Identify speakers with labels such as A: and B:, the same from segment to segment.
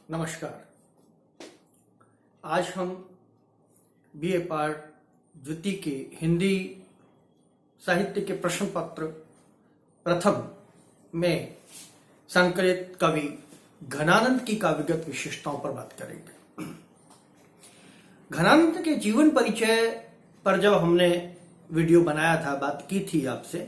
A: नमस्कार। आज हम बीए पार्ट द्वितीय के हिंदी साहित्य के प्रश्न पत्र प्रथम में संकलित कवि घनानंद की काव्यगत विशेषताओं पर बात करेंगे। घनानंद के जीवन परिचय पर जब हमने वीडियो बनाया था, बात की थी आपसे,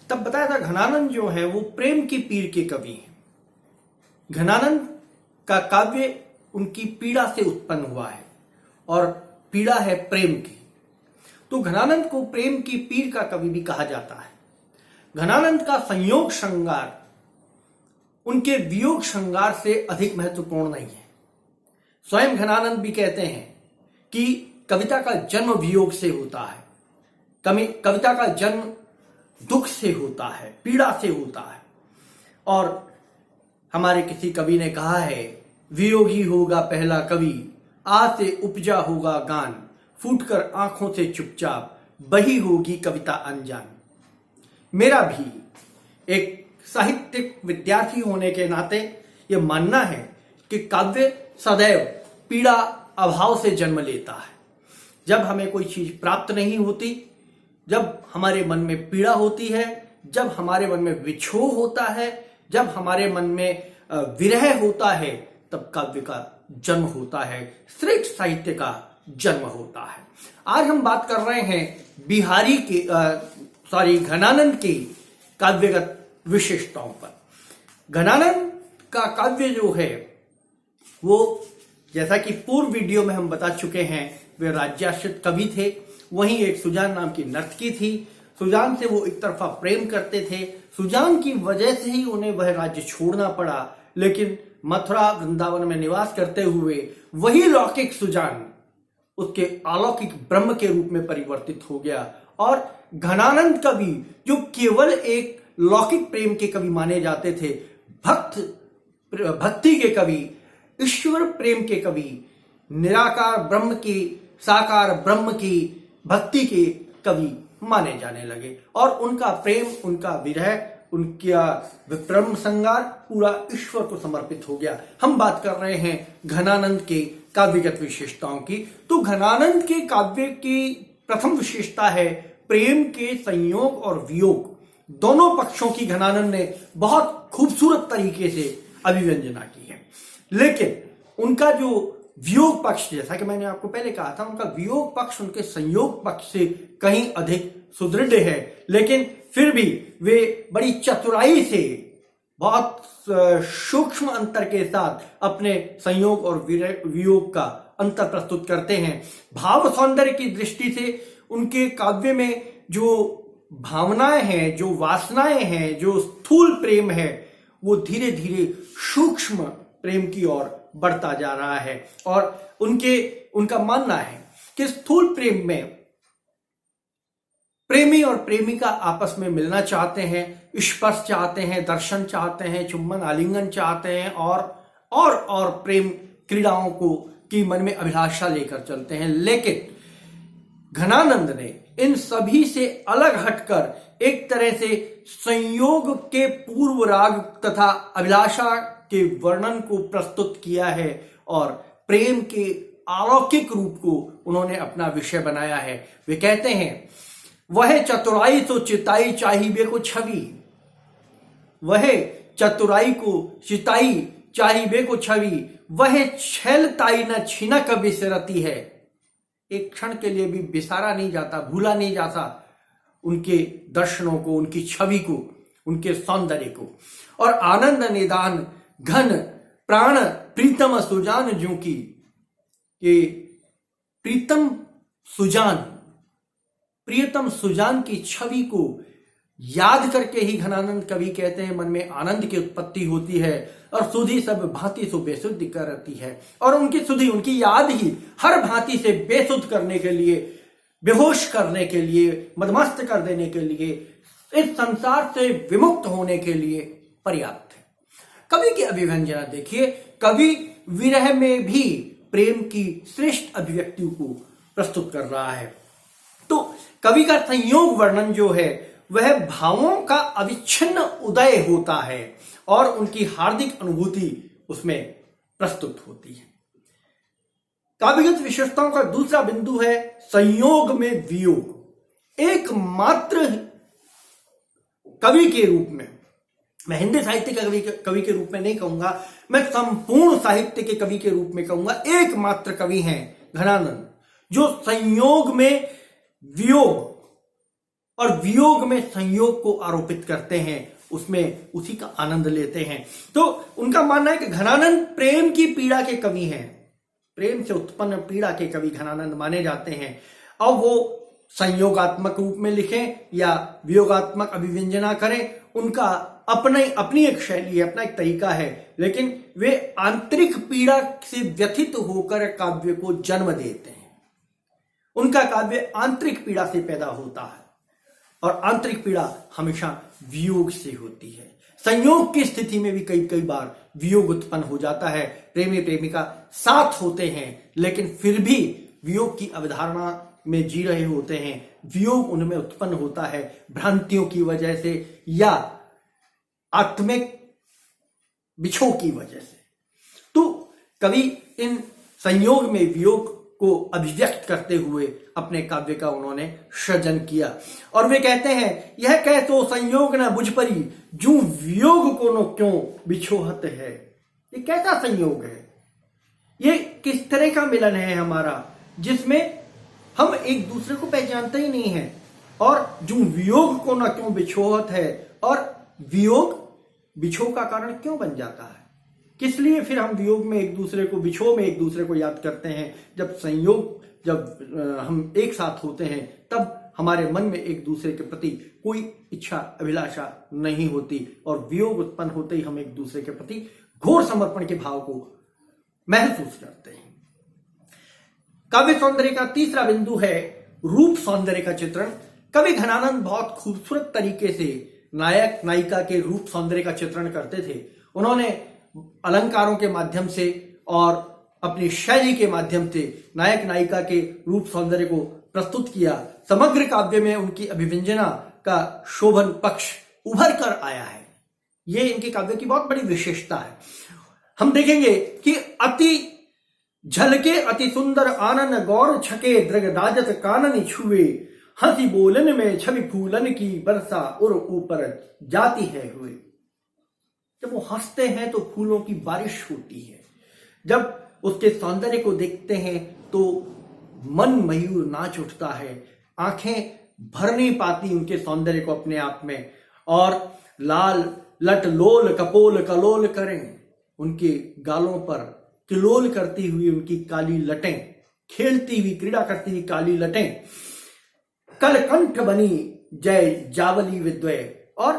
A: तब बताया था घनानंद जो है वो प्रेम की पीड़ के कवि हैं। घनानंद का काव्य उनकी पीड़ा से उत्पन्न हुआ है और पीड़ा है प्रेम की, तो घनानंद को प्रेम की पीड़ का कवि भी कहा जाता है। घनानंद का संयोग श्रृंगार उनके वियोग श्रृंगार से अधिक महत्वपूर्ण नहीं है। स्वयं घनानंद भी कहते हैं कि कविता का जन्म वियोग से होता है, कविता का जन्म दुख से होता है, पीड़ा से होता है। और हमारे किसी कवि ने कहा है, वियोगी होगा पहला कवि, आ से उपजा होगा गान, फूटकर आंखों से चुपचाप बही होगी कविता अनजान। मेरा भी एक साहित्यिक विद्यार्थी होने के नाते यह मानना है कि काव्य सदैव पीड़ा अभाव से जन्म लेता है। जब हमें कोई चीज प्राप्त नहीं होती, जब हमारे मन में पीड़ा होती है, जब हमारे मन में विक्षोभ होता है, जब हमारे मन में विरह होता है, तब काव्य का जन्म होता है, श्रेष्ठ साहित्य का जन्म होता है। आज हम बात कर रहे हैं घनानंद की काव्यगत विशेषताओं पर। घनानंद का काव्य जो है वो, जैसा कि पूर्व वीडियो में हम बता चुके हैं, वे राज्याश्रित कवि थे। वहीं एक सुजान नाम की नर्तकी थी, सुजान से वो एक तरफा प्रेम करते थे। सुजान की वजह से ही उन्हें वह राज्य छोड़ना पड़ा, लेकिन मथुरा वृंदावन में निवास करते हुए वही लौकिक सुजान उसके अलौकिक ब्रह्म के रूप में परिवर्तित हो गया। और घनानंद कवि जो केवल एक लौकिक प्रेम के कवि माने जाते थे, भक्ति के कवि, ईश्वर प्रेम के कवि, निराकार ब्रह्म की, साकार ब्रह्म की भक्ति के कवि माने जाने लगे। और उनका प्रेम, उनका विरह, उनका विक्रम संगार पूरा ईश्वर को समर्पित हो गया। हम बात कर रहे हैं घनानंद के काव्यगत विशेषताओं की। तो घनानंद के काव्य की प्रथम विशेषता है प्रेम के संयोग और वियोग, दोनों पक्षों की घनानंद ने बहुत खूबसूरत तरीके से अभिव्यंजना की है। लेकिन उनका जो वियोग पक्ष, जैसा कि मैंने आपको पहले कहा था, उनका वियोग पक्ष उनके संयोग पक्ष से कहीं अधिक सुदृढ़ है। लेकिन फिर भी वे बड़ी चतुराई से, बहुत सूक्ष्म अंतर के साथ अपने संयोग और वियोग का अंतर प्रस्तुत करते हैं। भाव सौंदर्य की दृष्टि से उनके काव्य में जो भावनाएं हैं, जो वासनाएं हैं, जो स्थूल प्रेम है, वो धीरे धीरे सूक्ष्म प्रेम की ओर बढ़ता जा रहा है। और उनका मानना है कि स्थूल प्रेम में प्रेमी और प्रेमिका आपस में मिलना चाहते हैं, स्पर्श चाहते हैं, दर्शन चाहते हैं, चुम्बन आलिंगन चाहते हैं और प्रेम क्रीड़ाओं की मन में अभिलाषा लेकर चलते हैं। लेकिन घनानंद ने इन सभी से अलग हटकर एक तरह से संयोग के पूर्व राग तथा अभिलाषा के वर्णन को प्रस्तुत किया है और प्रेम के अलौकिक रूप को उन्होंने अपना विषय बनाया है। वे कहते हैं, वह चतुराई तो चिताई चाहिए को छवि, वह चतुराई को चिताई चाहिए को छवि, वह छलताई न छिनक बिसरती है। एक क्षण के लिए भी बिसारा नहीं जाता, भूला नहीं जाता उनके दर्शनों को, उनकी छवि को, उनके सौंदर्य को। और आनंद निदान घन प्राण प्रीतम सुजान जो की, ये प्रीतम प्रियतम सुजान की छवि को याद करके ही घनानंद कवि कहते हैं, मन में आनंद की उत्पत्ति होती है और सुधि सब भांति से बेसुध करती है। और उनकी सुधि, उनकी याद ही हर भांति से बेसुध करने के लिए, बेहोश करने के लिए, मदमस्त कर देने के लिए, इस संसार से विमुक्त होने के लिए पर्याप्त है। कवि की अभिव्यंजना देखिए, कवि विरह में भी प्रेम की श्रेष्ठ अभिव्यक्ति को प्रस्तुत कर रहा है। तो कवि का संयोग वर्णन जो है वह भावों का अविच्छिन्न उदय होता है और उनकी हार्दिक अनुभूति उसमें प्रस्तुत होती है। काव्यगत विशेषताओं का दूसरा बिंदु है संयोग में वियोग। एकमात्र कवि के रूप में, मैं हिंदी साहित्य के कवि के रूप में नहीं कहूंगा, मैं संपूर्ण साहित्य के कवि के रूप में कहूंगा, एकमात्र कवि हैं घनानंद जो संयोग में वियोग और वियोग में संयोग को आरोपित करते हैं, उसमें उसी का आनंद लेते हैं। तो उनका मानना है कि घनानंद प्रेम की पीड़ा के कवि हैं, प्रेम से उत्पन्न पीड़ा के कवि घनानंद माने जाते हैं। अब वो संयोगात्मक रूप में लिखें या वियोगात्मक अभिव्यंजना करें, उनका अपनी एक शैली है, अपना एक तरीका है, लेकिन वे आंतरिक पीड़ा से व्यथित होकर काव्य को जन्म देते हैं। उनका काव्य आंतरिक पीड़ा से पैदा होता है और आंतरिक पीड़ा हमेशा वियोग से होती है। संयोग की स्थिति में भी कई बार वियोग उत्पन्न हो जाता है। प्रेमी प्रेमिका साथ होते हैं लेकिन फिर भी वियोग की अवधारणा में जी रहे होते हैं। वियोग उनमें उत्पन्न होता है भ्रांतियों की वजह से या आत्मिक बिछोह की वजह से। तो कवि इन संयोग में वियोग को अभिव्यक्त करते हुए अपने काव्य का उन्होंने सृजन किया और वे कहते हैं, यह कह तो संयोग न बुझ परी, जू वियोग को नो क्यों बिछोहत है। ये कैसा संयोग है, ये किस तरह का मिलन है हमारा, जिसमें हम एक दूसरे को पहचानते ही नहीं है, और जू वियोग को न क्यों बिछोहत है, और वियोग बिछोह का कारण क्यों बन जाता है, किस लिए फिर हम वियोग में एक दूसरे को, बिछोह में एक दूसरे को याद करते हैं, जब हम एक साथ होते हैं तब हमारे मन में एक दूसरे के प्रति कोई इच्छा अभिलाषा नहीं होती, और वियोग उत्पन्न होते ही हम एक दूसरे के प्रति घोर समर्पण के भाव को महसूस करते हैं। काव्य सौंदर्य का तीसरा बिंदु है रूप सौंदर्य का चित्रण। कवि घनानंद बहुत खूबसूरत तरीके से नायक नायिका के रूप सौंदर्य का चित्रण करते थे। उन्होंने अलंकारों के माध्यम से और अपनी शैली के माध्यम से नायक नायिका के रूप सौंदर्य को प्रस्तुत किया। समग्र काव्य में उनकी अभिव्यंजना का शोभन पक्ष उभर कर आया है। ये इनके काव्य की बहुत बड़ी विशेषता है। हम देखेंगे कि अति झलके अति सुंदर आनन गौर छके दृगदाजत कानन छुए, हंसी बोलन में छवि फूलन की बरसा उर ऊपर जाती है हुए। जब वो हंसते हैं तो फूलों की बारिश होती है। जब उसके सौंदर्य को देखते हैं तो मन मयूर नाच उठता है, आंखें भर नहीं पाती उनके सौंदर्य को अपने आप में, और लाल लट लोल कपोल कलोल करें, उनके गालों पर किलोल करती हुई उनकी काली लटें, खेलती हुई क्रीड़ा करती हुई काली लटें, कलकंठ बनी जय जावली विद्वय, और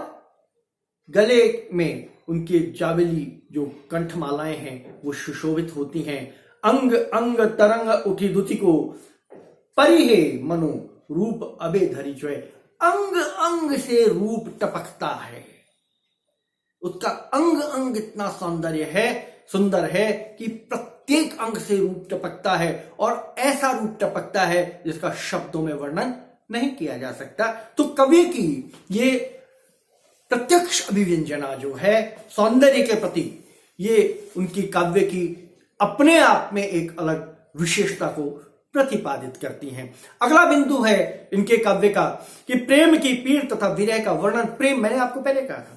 A: गले में उनके जावली जो कंठमालाएं हैं वो सुशोभित होती हैं। अंग अंग तरंग उठी दुति को परिहे मनो रूप अबे धरी चोय। अंग अंग से रूप टपकता है, उसका अंग अंग इतना सुंदर है कि प्रत्येक अंग से रूप टपकता है, और ऐसा रूप टपकता है जिसका शब्दों में वर्णन नहीं किया जा सकता। तो कवि की ये प्रत्यक्ष अभिव्यंजना जो है सौंदर्य के प्रति, ये उनकी काव्य की अपने आप में एक अलग विशेषता को प्रतिपादित करती हैं। अगला बिंदु है इनके काव्य का कि प्रेम की पीड़ तथा विरह का वर्णन। प्रेम, मैंने आपको पहले कहा था,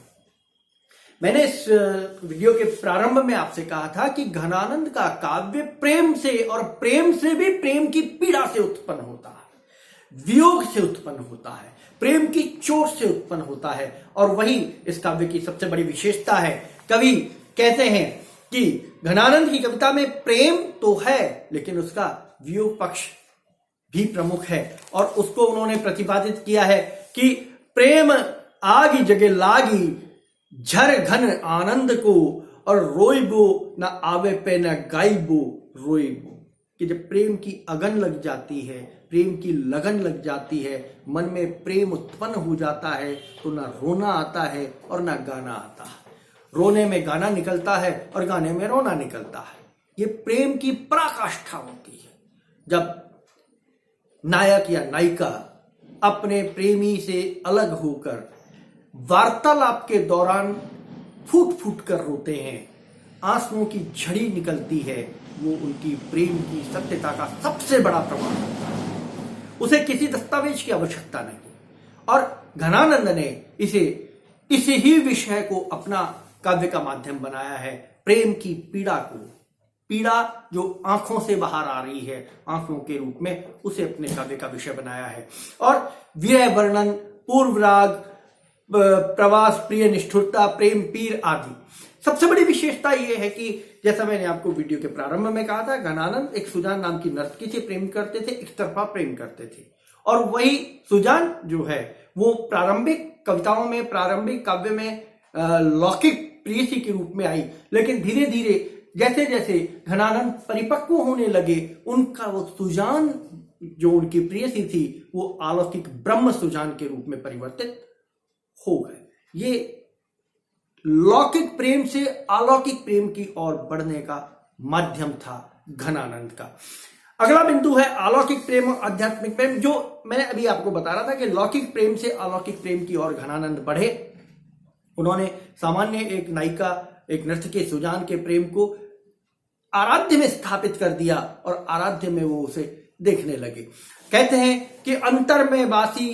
A: मैंने इस वीडियो के प्रारंभ में आपसे कहा था कि घनानंद का काव्य प्रेम से, और प्रेम से भी प्रेम की पीड़ा से उत्पन्न होता है, वियोग से उत्पन्न होता है, प्रेम की चोट से उत्पन्न होता है, और वही इस काव्य की सबसे बड़ी विशेषता है। कवि कहते हैं कि घनानंद की कविता में प्रेम तो है लेकिन उसका वियोग पक्ष भी प्रमुख है, और उसको उन्होंने प्रतिपादित किया है कि प्रेम आगी जगे लागी झर घन आनंद को, और रोइबो न आवे पे न गाइबो रोइबो। कि जब प्रेम की अगन लग जाती है, प्रेम की लगन लग जाती है, मन में प्रेम उत्पन्न हो जाता है, तो ना रोना आता है और ना गाना आता है। रोने में गाना निकलता है और गाने में रोना निकलता है। ये प्रेम की पराकाष्ठा होती है जब नायक या नायिका अपने प्रेमी से अलग होकर वार्तालाप के दौरान फूट फूट कर रोते हैं, आंसुओं की झड़ी निकलती है, वो उनकी प्रेम की सत्यता का सबसे बड़ा प्रमाण होता है। उसे किसी दस्तावेज की आवश्यकता नहीं। और घनानंद ने इसी ही विषय को अपना काव्य का माध्यम बनाया है। प्रेम की पीड़ा को, पीड़ा जो आंखों से बाहर आ रही है आंखों के रूप में, उसे अपने काव्य का विषय बनाया है। और विरह वर्णन, पूर्व राग, प्रवास, प्रिय निष्ठुरता, प्रेम पीर आदि। सबसे बड़ी विशेषता यह है कि जैसा मैंने आपको वीडियो के प्रारंभ में कहा था, घनानंद एक सुजान नाम की नर्तकी से प्रेम करते थे, एक तरफा प्रेम करते थे। और वही सुजान जो है वो प्रारंभिक कविताओं में, प्रारंभिक काव्य में लौकिक प्रेयसी के रूप में आई, लेकिन धीरे धीरे जैसे जैसे घनानंद परिपक्व होने लगे, उनका वो सुजान जो उनकी प्रेयसी थी वो अलौकिक ब्रह्म सुजान के रूप में परिवर्तित हो गए। ये लौकिक प्रेम से अलौकिक प्रेम की ओर बढ़ने का माध्यम था घनानंद का। अगला बिंदु है अलौकिक प्रेम और आध्यात्मिक प्रेम। जो मैंने अभी आपको बता रहा था कि लौकिक प्रेम से अलौकिक प्रेम की ओर घनानंद बढ़े। उन्होंने सामान्य एक नायिका, एक नर्तकी सुजान के प्रेम को आराध्य में स्थापित कर दिया और आराध्य में वो उसे देखने लगे। कहते हैं कि अंतर में बासी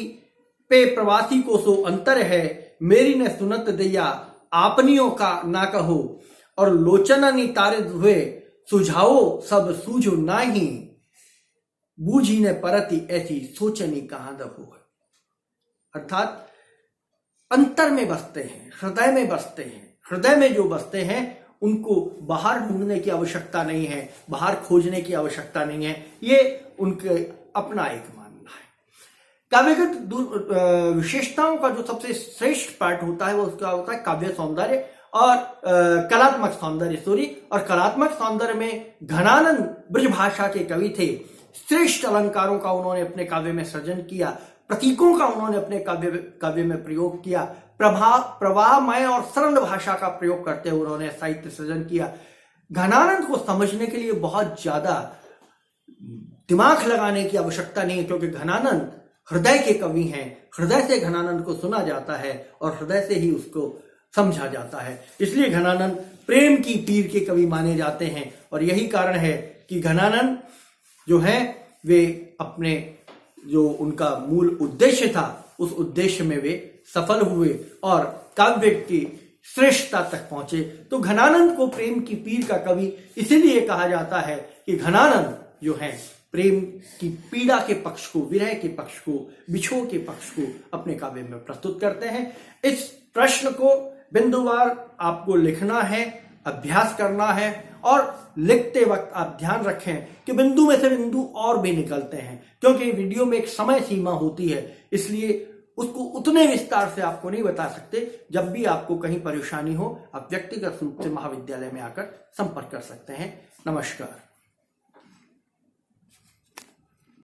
A: पे प्रवासी को सो अंतर है, मेरी ने सुनत दैया आपनियों का ना कहो, और लोचननी तारिद हुए सुझाओ सब सूझो नाही, बूझी ने परती ऐसी सोचनी कहां दबो। अर्थात अंतर में बसते हैं, हृदय में बसते हैं। हृदय में जो बसते हैं उनको बाहर ढूंढने की आवश्यकता नहीं है, बाहर खोजने की आवश्यकता नहीं है। ये उनके अपना एक मानना है। काव्यगत विशेषताओं का जो सबसे श्रेष्ठ पार्ट होता है वो उसका होता है काव्य सौंदर्य और कलात्मक सौंदर्य। और कलात्मक सौंदर्य में घनानंद ब्रजभाषा के कवि थे। श्रेष्ठ अलंकारों का उन्होंने अपने काव्य में सृजन किया, प्रतीकों का उन्होंने अपने काव्य में प्रयोग किया, प्रवाहमय और सरल भाषा का प्रयोग करते हुए उन्होंने साहित्य सृजन किया। घनानंद को समझने के लिए बहुत ज्यादा दिमाग लगाने की आवश्यकता नहीं है, क्योंकि घनानंद हृदय के कवि हैं। हृदय से घनानंद को सुना जाता है और हृदय से ही उसको समझा जाता है। इसलिए घनानंद प्रेम की पीर के कवि माने जाते हैं। और यही कारण है कि घनानंद जो है वे अपने जो उनका मूल उद्देश्य था उस उद्देश्य में वे सफल हुए और काव्य की श्रेष्ठता तक पहुंचे। तो घनानंद को प्रेम की पीर का कवि इसीलिए कहा जाता है कि घनानंद जो है प्रेम की पीड़ा के पक्ष को, विरह के पक्ष को, बिछोह के पक्ष को अपने काव्य में प्रस्तुत करते हैं। इस प्रश्न को बिंदुवार आपको लिखना है, अभ्यास करना है और लिखते वक्त आप ध्यान रखें कि बिंदु में से बिंदु और भी निकलते हैं, क्योंकि वीडियो में एक समय सीमा होती है, इसलिए उसको उतने विस्तार से आपको नहीं बता सकते। जब भी आपको कहीं परेशानी हो आप व्यक्तिगत रूप से महाविद्यालय में आकर संपर्क कर सकते हैं। नमस्कार।